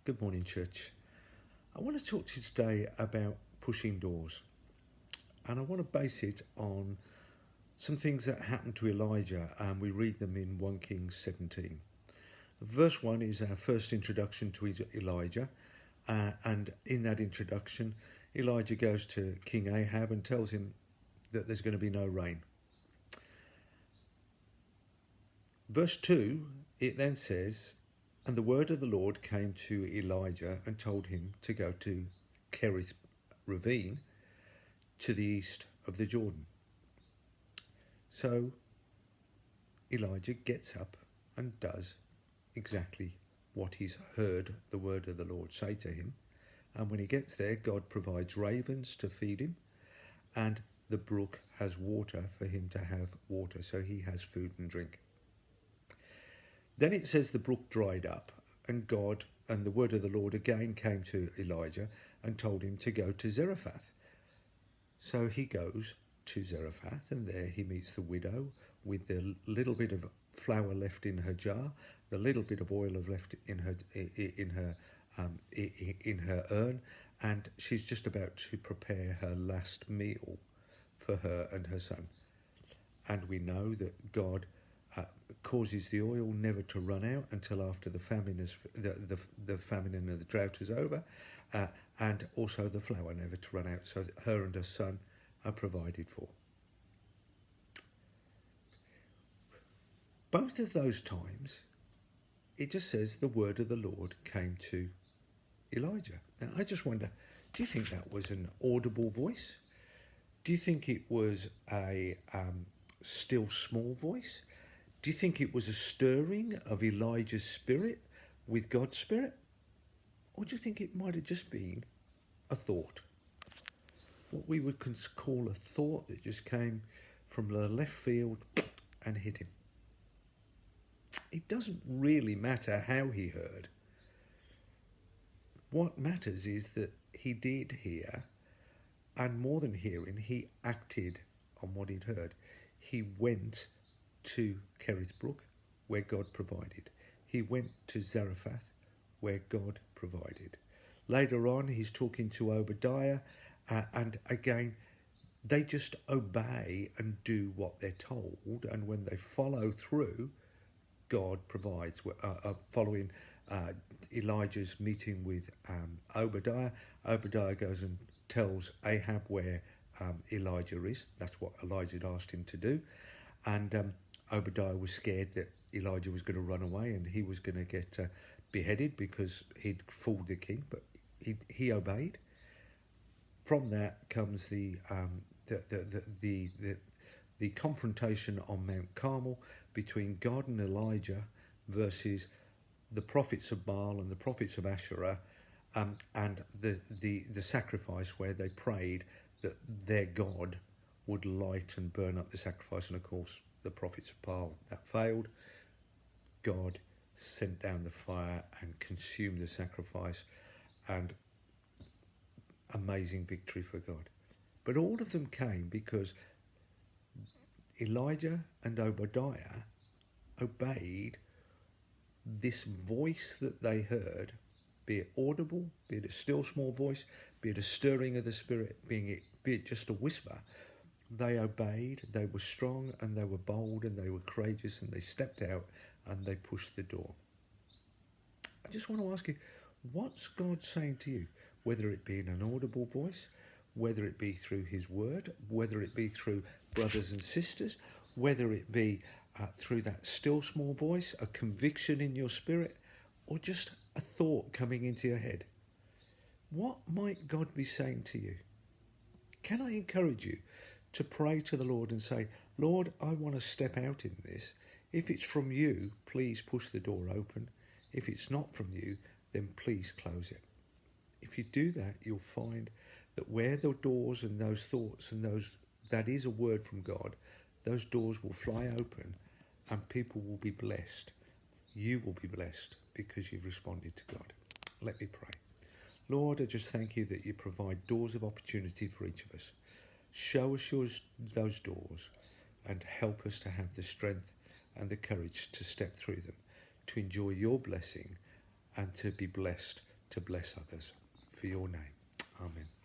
Good morning, church. I want to talk to you today about pushing doors, and I want to base it on some things that happened to Elijah, and we read them in 1 Kings 17. Verse 1 is our first introduction to Elijah, and in that introduction, Elijah goes to King Ahab and tells him that there's going to be no rain. Verse 2, it then says, "And the word of the Lord came to Elijah and told him to go to Kerith ravine to the east of the Jordan." So Elijah gets up and does exactly what he's heard the word of the Lord say to him. And when he gets there, God provides ravens to feed him, and the brook has water for him to have water, so he has food and drink. Then it says the brook dried up, and God and the word of the Lord again came to Elijah and told him to go to Zarephath. So he goes to Zarephath, and there he meets the widow with the little bit of flour left in her jar, the little bit of oil left in her urn, and she's just about to prepare her last meal for her and her son. And we know that God causes the oil never to run out until after the famine and the drought is over, and also the flour never to run out, so that her and her son are provided for. Both of those times, it just says the word of the Lord came to Elijah. Now, I just wonder, do you think that was an audible voice? Do you think it was a still small voice? Do you think it was a stirring of Elijah's spirit with God's spirit? Or do you think it might have just been a thought? What we would call a thought that just came from the left field and hit him. It doesn't really matter how he heard. What matters is that he did hear, and more than hearing, he acted on what he'd heard. He went to Kerith Brook, where God provided. He went to Zarephath, where God provided. Later on, he's talking to Obadiah, and again, they just obey and do what they're told, and when they follow through, God provides. Following Elijah's meeting with Obadiah, Obadiah goes and tells Ahab where Elijah is. That's what Elijah had asked him to do, and Obadiah was scared that Elijah was going to run away and he was going to get beheaded because he'd fooled the king, but he obeyed. From that comes the confrontation on Mount Carmel between God and Elijah versus the prophets of Baal and the prophets of Asherah, and the sacrifice where they prayed that their God would light and burn up the sacrifice. And of course, the prophets of Baal, that failed. God sent down the fire and consumed the sacrifice, and amazing victory for God. But all of them came because Elijah and Obadiah obeyed this voice that they heard, be it audible, be it a still small voice, be it a stirring of the Spirit, be it just a whisper. They obeyed, they were strong, and they were bold, and they were courageous, and they stepped out and they pushed the door. I just want to ask you, what's God saying to you? Whether it be in an audible voice, whether it be through his word, whether it be through brothers and sisters, whether it be through that still small voice, a conviction in your spirit, or just a thought coming into your head. What might God be saying to you? Can I encourage you to pray to the Lord and say, Lord, I want to step out in this. If it's from you, please push the door open. If it's not from you, then please close it. If you do that, you'll find that where the doors and those thoughts and that is a word from God, those doors will fly open and people will be blessed. You will be blessed because you've responded to God. Let me pray. Lord, I just thank you that you provide doors of opportunity for each of us. Show us those doors and help us to have the strength and the courage to step through them, to enjoy your blessing and to be blessed to bless others for your name. Amen.